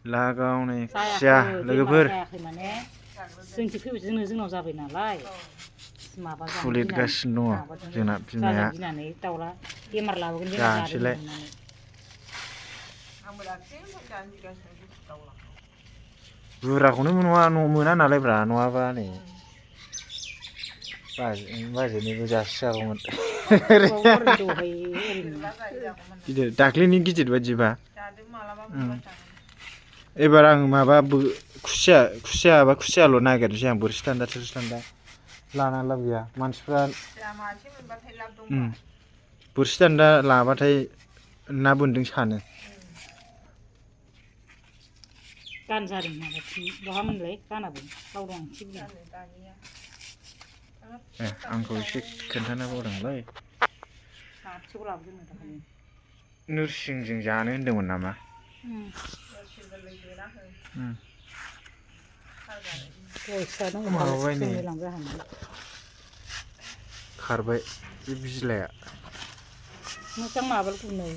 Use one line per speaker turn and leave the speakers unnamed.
लागावनाय खुसिया लोगोफोर
जोंथि फैबाय जोंनाव जाबाय नालाय माबा
फुलिदगासिनो दङ जोंना बिमाया
गिनानै दाउला बेमार लाबोगोन
जानोसैलाय बुराखौनो मोना नालाय ब्रा नङाबा नै बाजैनिबो जासिजागौमोन गिदिर दाख्लैनि गिदिर बायदिबा एबार आं माबा खुसियाल' नागिरनोसै आं बोरसि दान्दा थोरसि दान्दा लाना लाब गैया मानसिफ्रा बोरसि दान्दा लाबाथाय ना बोनदों सानो
गान जादों माबाथिं बहामोनलाय गानाबो गावदों आं थिग
आंखौ एसे खोन्थाना बावदोंलै नोरसिंजों जानो होन्दोंमोन नामा माबाबाय नै खारबाय बे बिलाया
मोजां माबाल गुनै